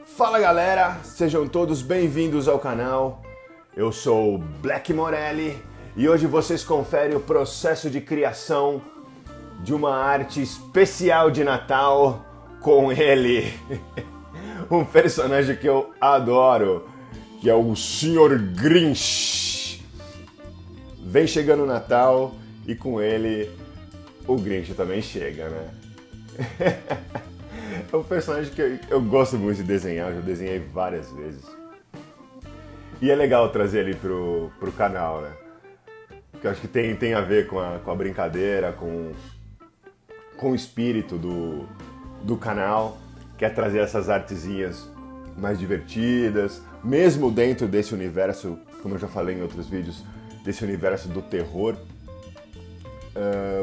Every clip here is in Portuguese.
Fala galera, sejam todos bem-vindos ao canal. Eu sou o Black Morelli e hoje vocês conferem o processo de criação de uma arte especial de Natal com ele, um personagem que eu adoro, que é o Sr. Grinch. Vem chegando o Natal e com ele o Grinch também chega, né? É um personagem que eu gosto muito de desenhar, eu já desenhei várias vezes. E é legal trazer ele pro canal, né? Porque eu acho que tem a ver com a brincadeira, com o espírito do canal, que é trazer essas artezinhas mais divertidas, mesmo dentro desse universo, como eu já falei em outros vídeos, desse universo do terror.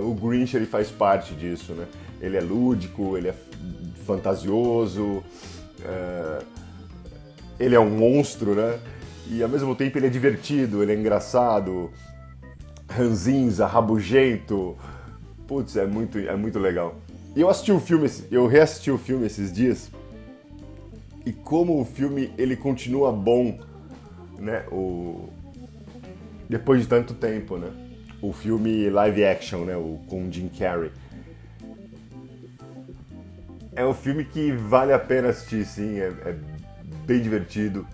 O Grinch ele faz parte disso, né? Ele é lúdico, ele é fantasioso, ele é um monstro, né? E ao mesmo tempo ele é divertido, ele é engraçado, ranzinza, rabugento. Putz, é muito legal. E eu reassisti o filme esses dias, e como o filme ele continua bom, né? Depois de tanto tempo, né? O filme live action, né? Com Jim Carrey. É um filme que vale a pena assistir, sim, é bem divertido,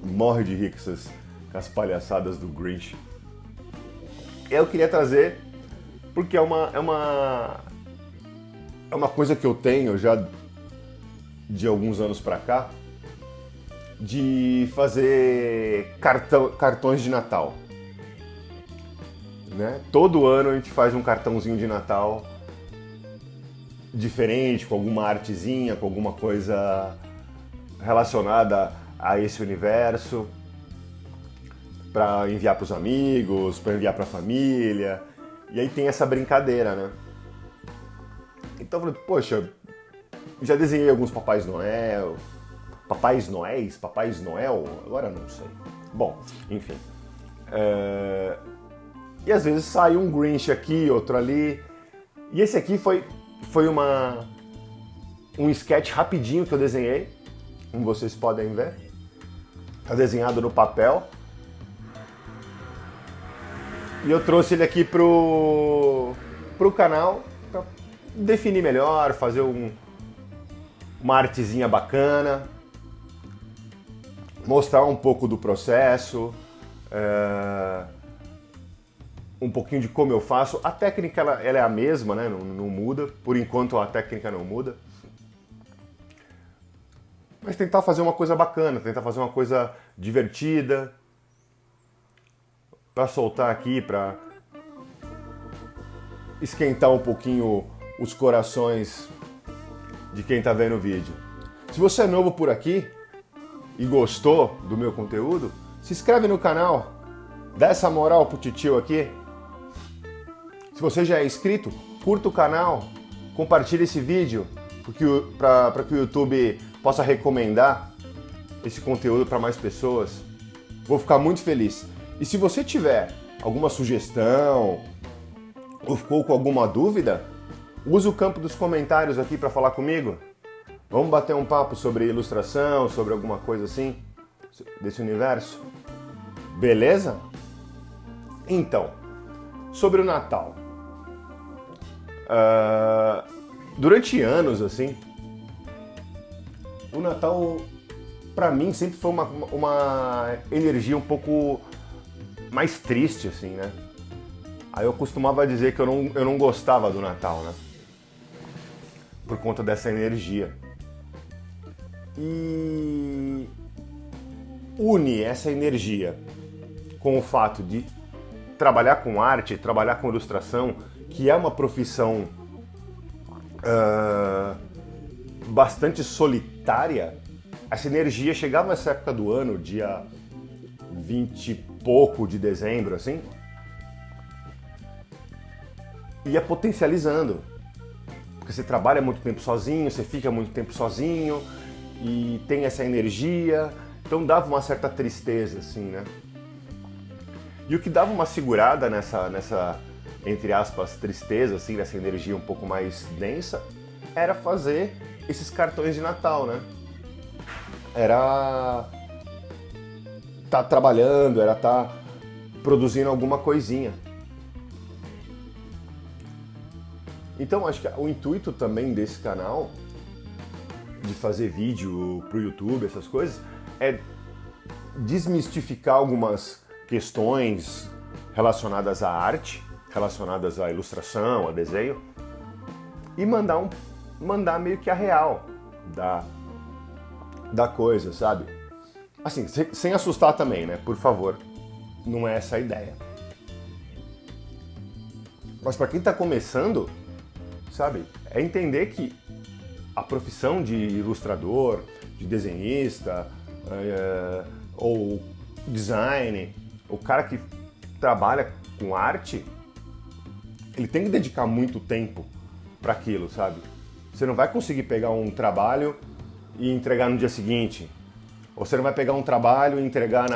morre de rir com as palhaçadas do Grinch. Eu queria trazer, porque é uma coisa que eu tenho já de alguns anos pra cá, de fazer cartões de Natal. Né? Todo ano a gente faz um cartãozinho de Natal diferente, com alguma artezinha, com alguma coisa relacionada a esse universo, para enviar para os amigos, para enviar para a família. E aí tem essa brincadeira, né? Então eu falei, poxa, já desenhei alguns Papais Noel, Papais Noel, agora não sei. Bom, enfim. E às vezes sai um Grinch aqui, outro ali. E esse aqui foi um sketch rapidinho que eu desenhei, como vocês podem ver. Tá desenhado no papel. E eu trouxe ele aqui pro canal para definir melhor, fazer uma artezinha bacana, mostrar um pouco do processo, um pouquinho de como eu faço. A técnica ela é a mesma, né? Não muda. Por enquanto a técnica não muda. Mas tentar fazer uma coisa bacana, tentar fazer uma coisa divertida, para soltar aqui, para esquentar um pouquinho os corações de quem tá vendo o vídeo. Se você é novo por aqui e gostou do meu conteúdo, se inscreve no canal, dá essa moral pro titio aqui. Se você já é inscrito, curta o canal, compartilhe esse vídeo para que o YouTube possa recomendar esse conteúdo para mais pessoas. Vou ficar muito feliz. E se você tiver alguma sugestão ou ficou com alguma dúvida, use o campo dos comentários aqui para falar comigo. Vamos bater um papo sobre ilustração, sobre alguma coisa assim, desse universo. Beleza? Então, sobre o Natal. Durante anos, assim, o Natal, pra mim, sempre foi uma energia um pouco mais triste, assim, né? Aí eu costumava dizer que eu não gostava do Natal, né? Por conta dessa energia. E une essa energia com o fato de trabalhar com arte, trabalhar com ilustração, que é uma profissão bastante solitária. Essa energia chegava nessa época do ano, dia 20 e pouco de dezembro, assim, ia potencializando. Porque você trabalha muito tempo sozinho, você fica muito tempo sozinho, e tem essa energia, então dava uma certa tristeza, assim, né? E o que dava uma segurada nessa entre aspas, tristeza, assim, nessa energia um pouco mais densa, era fazer esses cartões de Natal, né? era tá trabalhando, era tá produzindo alguma coisinha. Então acho que o intuito também desse canal, de fazer vídeo pro YouTube, essas coisas, é desmistificar algumas questões relacionadas à arte, relacionadas à ilustração, a desenho, e mandar meio que a real da coisa, sabe? Assim, sem assustar também, né? Por favor, não é essa a ideia. Mas para quem tá começando, sabe, é entender que a profissão de ilustrador, de desenhista, ou design, o cara que trabalha com arte, ele tem que dedicar muito tempo para aquilo, sabe? Você não vai conseguir pegar um trabalho e entregar no dia seguinte. Ou você não vai pegar um trabalho e entregar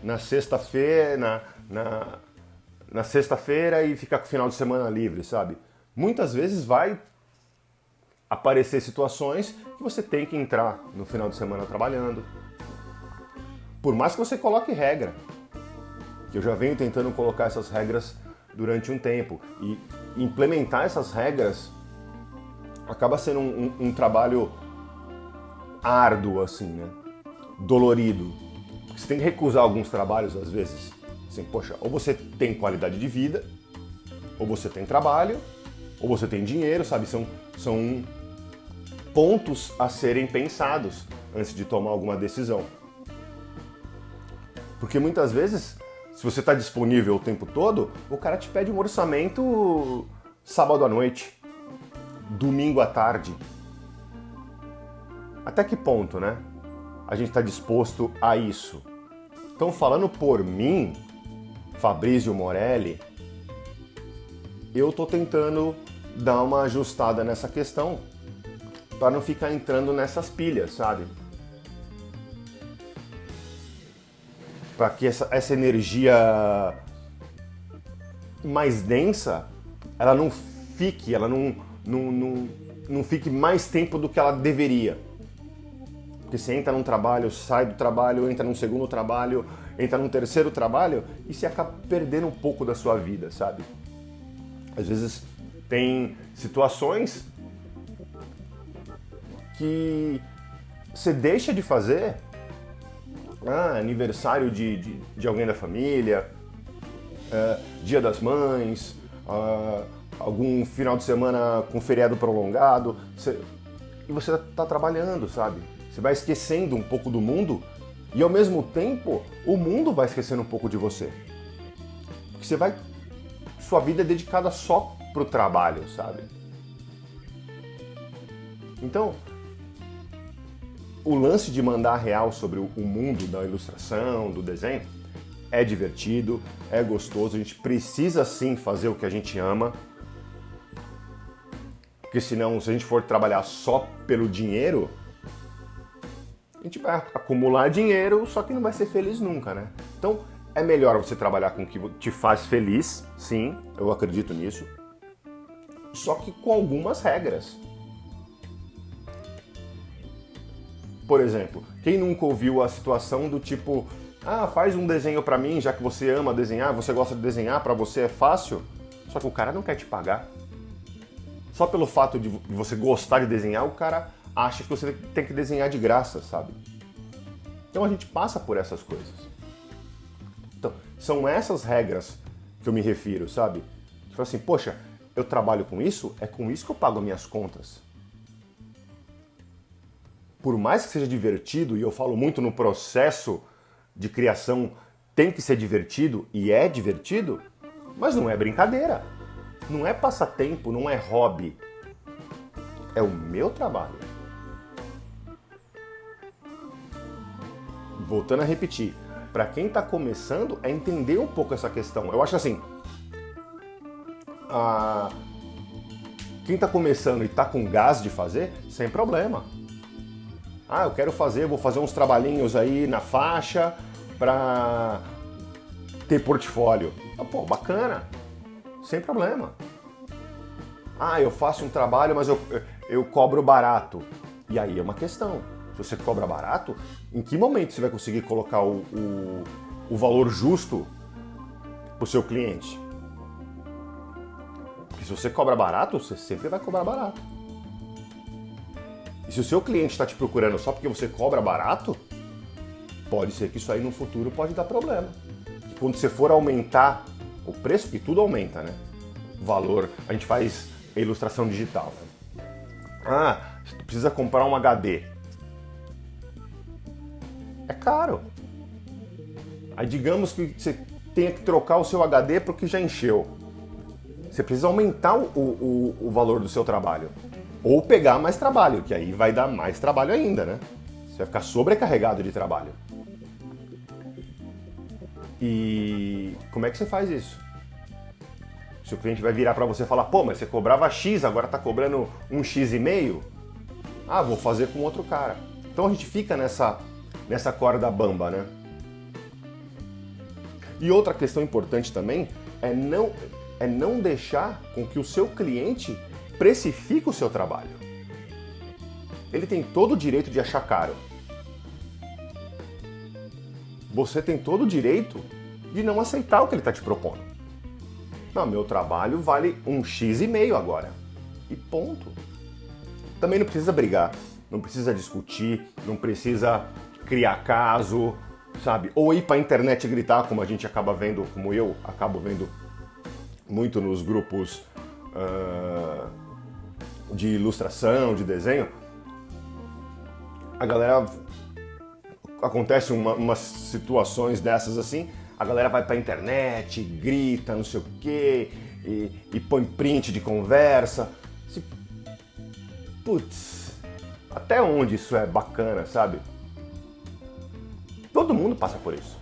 na sexta-feira, na sexta-feira e ficar com o final de semana livre, sabe? Muitas vezes vai aparecer situações que você tem que entrar no final de semana trabalhando. Por mais que você coloque regra, que eu já venho tentando colocar essas regras durante um tempo, e implementar essas regras acaba sendo um trabalho árduo, assim, né? Dolorido. Você tem que recusar alguns trabalhos às vezes. Assim, poxa, ou você tem qualidade de vida, ou você tem trabalho, ou você tem dinheiro, sabe? São pontos a serem pensados antes de tomar alguma decisão. Porque muitas vezes, se você está disponível o tempo todo, o cara te pede um orçamento sábado à noite, domingo à tarde. Até que ponto, né? A gente está disposto a isso? Então, falando por mim, Fabrício Morelli, eu tô tentando dar uma ajustada nessa questão para não ficar entrando nessas pilhas, sabe? Para que essa energia mais densa, ela não fique mais tempo do que ela deveria. Porque você entra num trabalho, sai do trabalho, entra num segundo trabalho, entra num terceiro trabalho e você acaba perdendo um pouco da sua vida, sabe? Às vezes tem situações que você deixa de fazer, aniversário de alguém da família, Dia das Mães, algum final de semana com feriado prolongado, e você tá trabalhando, sabe? Você vai esquecendo um pouco do mundo e ao mesmo tempo o mundo vai esquecendo um pouco de você. Porque sua vida é dedicada só pro trabalho, sabe? Então, o lance de mandar real sobre o mundo da ilustração, do desenho, é divertido, é gostoso, a gente precisa sim fazer o que a gente ama. Porque senão, se a gente for trabalhar só pelo dinheiro, a gente vai acumular dinheiro, só que não vai ser feliz nunca, né? Então, é melhor você trabalhar com o que te faz feliz, sim, eu acredito nisso, só que com algumas regras. Por exemplo, quem nunca ouviu a situação do tipo, faz um desenho pra mim, já que você ama desenhar, você gosta de desenhar, pra você é fácil, só que o cara não quer te pagar. Só pelo fato de você gostar de desenhar, o cara acha que você tem que desenhar de graça, sabe? Então a gente passa por essas coisas. Então, são essas regras que eu me refiro, sabe? Tipo assim, poxa, eu trabalho com isso, é com isso que eu pago as minhas contas. Por mais que seja divertido, e eu falo muito no processo de criação, tem que ser divertido, e é divertido, mas não é brincadeira. Não é passatempo, não é hobby. É o meu trabalho. Voltando a repetir, para quem está começando, é entender um pouco essa questão. Eu acho assim, quem está começando e está com gás de fazer, sem problema. Eu quero fazer, vou fazer uns trabalhinhos aí na faixa para ter portfólio. Pô, bacana, sem problema. Eu faço um trabalho, mas eu cobro barato. E aí é uma questão. Se você cobra barato, em que momento você vai conseguir colocar o valor justo para o seu cliente? Porque se você cobra barato, você sempre vai cobrar barato. E se o seu cliente está te procurando só porque você cobra barato, pode ser que isso aí no futuro pode dar problema. E quando você for aumentar o preço, que tudo aumenta, né? O valor, a gente faz ilustração digital. Né? Você precisa comprar um HD. É caro. Aí digamos que você tenha que trocar o seu HD porque já encheu. Você precisa aumentar o valor do seu trabalho. Ou pegar mais trabalho, que aí vai dar mais trabalho ainda, né? Você vai ficar sobrecarregado de trabalho. E como é que você faz isso? Se o cliente vai virar para você e falar, pô, mas você cobrava X, agora tá cobrando um X,5? Vou fazer com outro cara. Então a gente fica nessa corda bamba, né? E outra questão importante também é não deixar com que o seu cliente precifique o seu trabalho. Ele tem todo o direito de achar caro. Você tem todo o direito de não aceitar o que ele está te propondo. Não, meu trabalho vale um X,5 agora. E ponto. Também não precisa brigar, não precisa discutir, não precisa criar caso, sabe? Ou ir para a internet gritar, como a gente acaba vendo, como eu acabo vendo muito nos grupos de ilustração, de desenho. A galera... Acontece umas situações dessas assim, a galera vai pra internet, grita, não sei o quê, e põe print de conversa. Putz, até onde isso é bacana, sabe? Todo mundo passa por isso.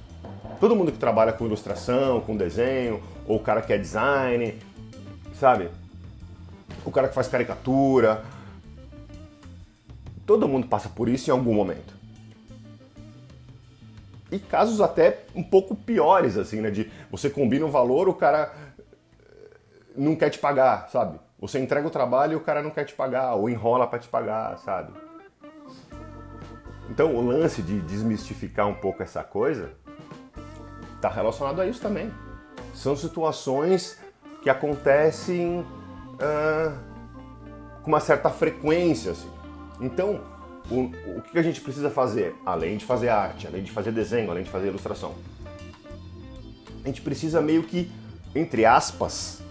Todo mundo que trabalha com ilustração, com desenho, ou o cara que é design, sabe? O cara que faz caricatura. Todo mundo passa por isso em algum momento. E casos até um pouco piores, assim, né? De você combina um valor, o cara não quer te pagar, sabe? Você entrega o trabalho e o cara não quer te pagar, ou enrola para te pagar, sabe? Então o lance de desmistificar um pouco essa coisa está relacionado a isso também. São situações que acontecem com uma certa frequência, assim. Então, o que a gente precisa fazer? Além de fazer arte, além de fazer desenho, além de fazer ilustração, a gente precisa meio que, entre aspas,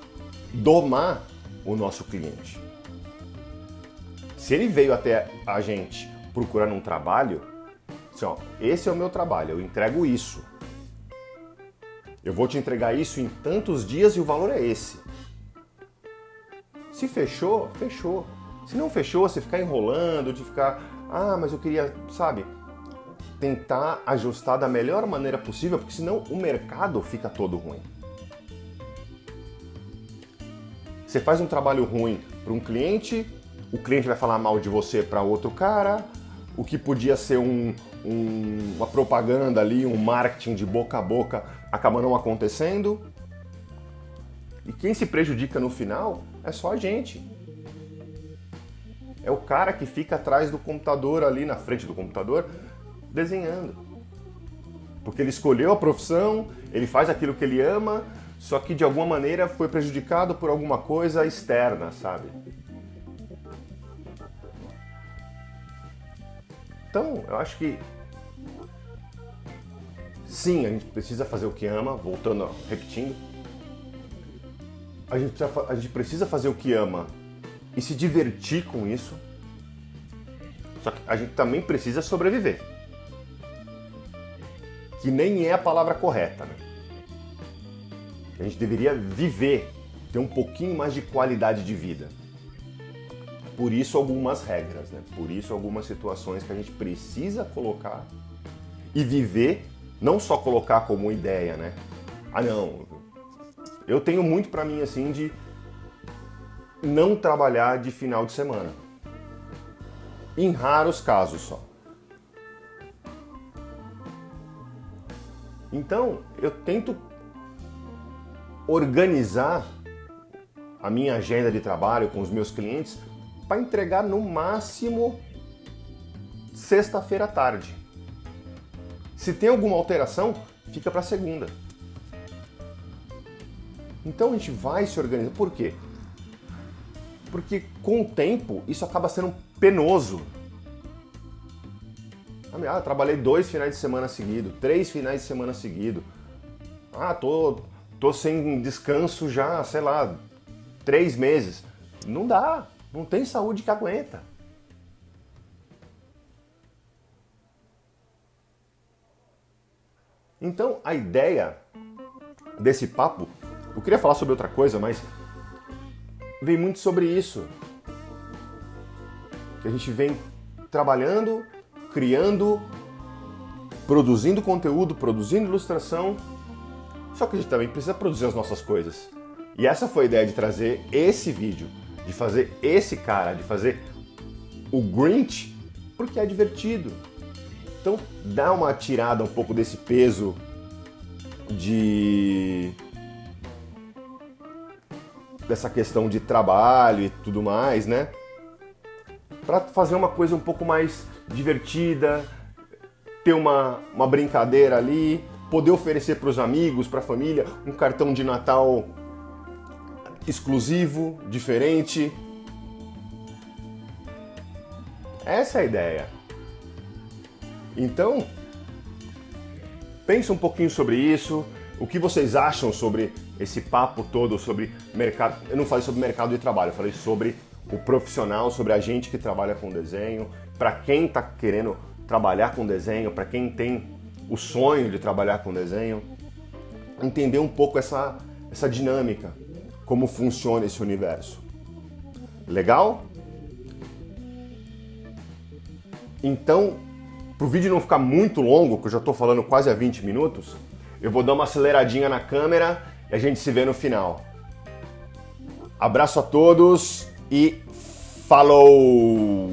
domar o nosso cliente. Se ele veio até a gente procurando um trabalho, assim, esse é o meu trabalho, eu entrego isso. Eu vou te entregar isso em tantos dias e o valor é esse. Se fechou, fechou. Se não fechou, você ficar enrolando, de ficar... mas eu queria, sabe, tentar ajustar da melhor maneira possível, porque senão o mercado fica todo ruim. Você faz um trabalho ruim para um cliente, o cliente vai falar mal de você para outro cara, o que podia ser uma propaganda ali, um marketing de boca a boca, acaba não acontecendo. E quem se prejudica no final é só a gente. É o cara que fica atrás do computador, ali na frente do computador, desenhando. Porque ele escolheu a profissão, ele faz aquilo que ele ama, só que de alguma maneira foi prejudicado por alguma coisa externa, sabe? Então, eu acho que sim, a gente precisa fazer o que ama, voltando, repetindo. A gente precisa fazer o que ama e se divertir com isso. Só que a gente também precisa sobreviver. Que nem é a palavra correta, né? A gente deveria viver, ter um pouquinho mais de qualidade de vida. Por isso algumas regras, né? Por isso algumas situações que a gente precisa colocar e viver, não só colocar como ideia, né? Não, eu tenho muito pra mim assim de não trabalhar de final de semana. Em raros casos só. Então, eu tento organizar a minha agenda de trabalho com os meus clientes para entregar no máximo sexta-feira à tarde. Se tem alguma alteração, fica para segunda. Então a gente vai se organizar. Por quê? Porque com o tempo isso acaba sendo penoso. Ah, trabalhei 2 finais de semana seguidos, 3 finais de semana seguidos. Ah, tô sem descanso já, sei lá, 3 meses. Não dá, não tem saúde que aguenta. Então a ideia desse papo, eu queria falar sobre outra coisa, mas vem muito sobre isso. Que a gente vem trabalhando, criando, produzindo conteúdo, produzindo ilustração, só que a gente também precisa produzir as nossas coisas. E essa foi a ideia de trazer esse vídeo, de fazer esse cara, de fazer o Grinch, porque é divertido. Então dá uma tirada um pouco desse peso dessa questão de trabalho e tudo mais, né? Para fazer uma coisa um pouco mais divertida, ter uma brincadeira ali, poder oferecer para os amigos, para a família, um cartão de Natal exclusivo, diferente. Essa é a ideia. Então, pense um pouquinho sobre isso, o que vocês acham sobre esse papo todo sobre mercado. Eu não falei sobre mercado de trabalho, eu falei sobre o profissional, sobre a gente que trabalha com desenho, para quem está querendo trabalhar com desenho, para quem tem o sonho de trabalhar com desenho, entender um pouco essa dinâmica, como funciona esse universo. Legal? Então, para o vídeo não ficar muito longo, que eu já estou falando quase há 20 minutos, eu vou dar uma aceleradinha na câmera e a gente se vê no final. Abraço a todos e falou!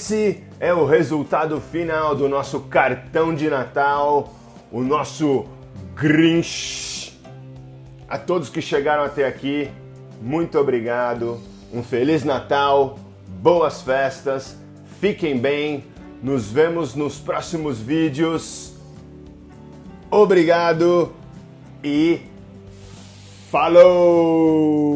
esse é o resultado final do nosso cartão de Natal, o nosso Grinch. A todos que chegaram até aqui, muito obrigado. Um Feliz Natal, boas festas, fiquem bem. Nos vemos nos próximos vídeos. Obrigado e falou!